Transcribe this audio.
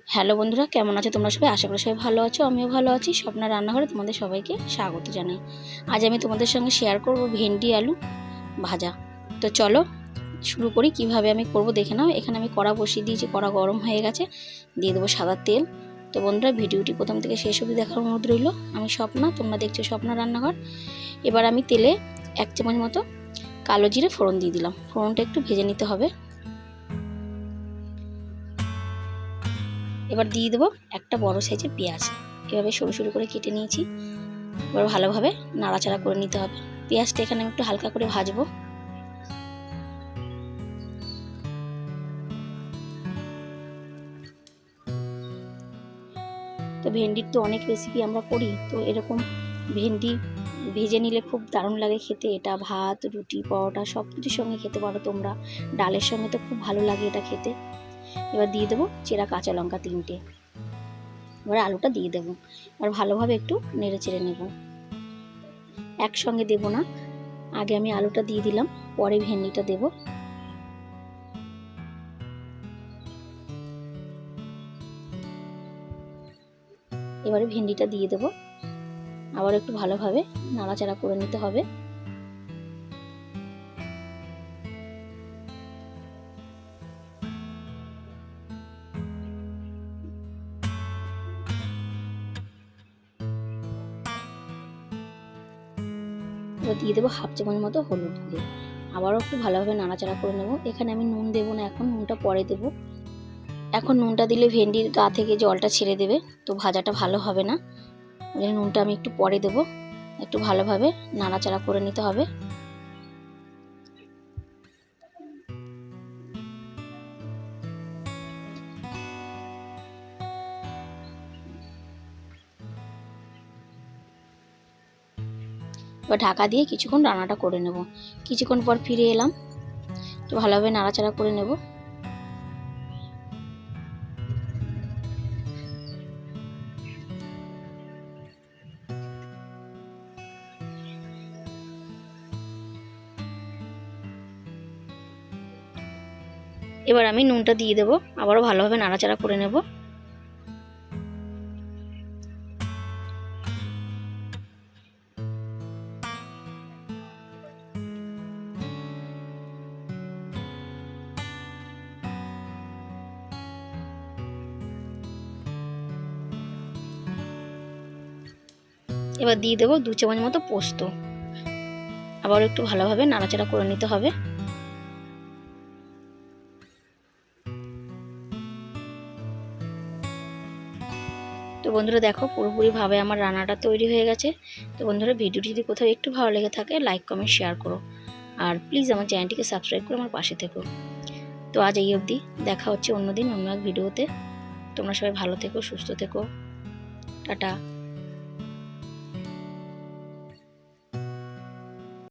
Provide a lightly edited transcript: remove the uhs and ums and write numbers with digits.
Hello বন্ধুরা, কেমন আছো তোমরা সবাই? আশা করি সবাই ভালো আছো, আমিও ভালো আছি। স্বপ্নার রান্নাঘরে তোমাদের সবাইকে স্বাগত জানাই। আজ আমি তোমাদের সঙ্গে শেয়ার করব ভেন্ডি আলু ভাজা। তো চলো শুরু করি। কিভাবে আমি করব দেখে নাও। এখানে আমি কড়া বসিয়ে দিয়েছি, কড়া গরম হয়ে গেছে, দিয়ে দেবো সাদা তেল। তো বন্ধুরা, ভিডিওটি প্রথম থেকে শেষ অবধি দেখার অনুরোধ রইল। আমি স্বপ্না, তোমরা দেখছো স্বপ্নার রান্নাঘর। এবার আমি তেলে 1 চামচ মতো কালো জিরে ফোড়ন দিয়ে দিলাম। ফোড়নটা একটু ভেজে নিতে হবে। এবার দিয়ে দেবো একটা বড় সাইজের পেঁয়াজ, এভাবে সরু সরু করে কেটে নিয়েছি। এবার ভালোভাবে নাড়াচাড়া করে নিতে হবে। পেঁয়াজটা এখানে আমি একটু হালকা করে ভাজবো। তো ভেন্ডির তো অনেক রেসিপি আমরা করি, তো এরকম ভেন্ডি ভেজে নিলে খুব দারুণ লাগে খেতে। এটা ভাত, রুটি, পরোটা সব কিছুর সঙ্গে খেতে পারো তোমরা। ডালের সঙ্গে তো খুব ভালো লাগে এটা খেতে। এবার দিয়ে দেবো চেরা কাঁচা লঙ্কা 3টে। এবার আলুটা দিয়ে দেবো। এবার ভালোভাবে একটু নেড়ে চেড়ে নেব। একসঙ্গে দেব না, আগে আমি আলুটা দিয়ে দিলাম, পরে ভেন্ডিটা দেব। এবারে ভেন্ডিটা দিয়ে দেব। আবার একটু ভালোভাবে নাড়াচাড়া করে নিতে হবে। এবার দিয়ে দেবো 1/2 চামচ মতো হলুদ গুঁড়ো। আবারও একটু ভালোভাবে নাড়াচাড়া করে নেব। এখানে আমি নুন দেবো না, এখন নুনটা পরে দেব। এখন নুনটা দিলে ভেন্ডির গা থেকে জলটা ছেড়ে দেবে, তো ভাজাটা ভালো হবে না। নুনটা আমি একটু পরে দেব। একটু ভালোভাবে নাড়াচাড়া করে নিতে হবে। এবার ঢাকা দিয়ে কিছুক্ষণ রান্নাটা করে নেব। কিছুক্ষণ পর ফিরে এলাম, তো ভালোভাবে নাড়াচাড়া করে নেব। এবার আমি নুনটা দিয়ে দেবো, আবারও ভালোভাবে নাড়াচাড়া করে নেব। এবার দিয়ে দেবো 2 চামচ মতো পোস্ত। আবার একটু ভালোভাবে নাড়াচাড়া করে নিতে হবে। তো বন্ধুরা দেখো, পুরোপুরিভাবে আমার রান্নাটা তৈরি হয়ে গেছে। তো বন্ধুরা, ভিডিওটি যদি কোথাও একটু ভালো লেগে থাকে, লাইক, কমেন্ট, শেয়ার করো। আর প্লিজ আমার চ্যানেলটিকে সাবস্ক্রাইব করে আমার পাশে থেকো। তো আজ এই অবধি, দেখা হচ্ছে অন্যদিন অন্য এক ভিডিওতে। তোমরা সবাই ভালো থেকো, সুস্থ থেকো। টাটা।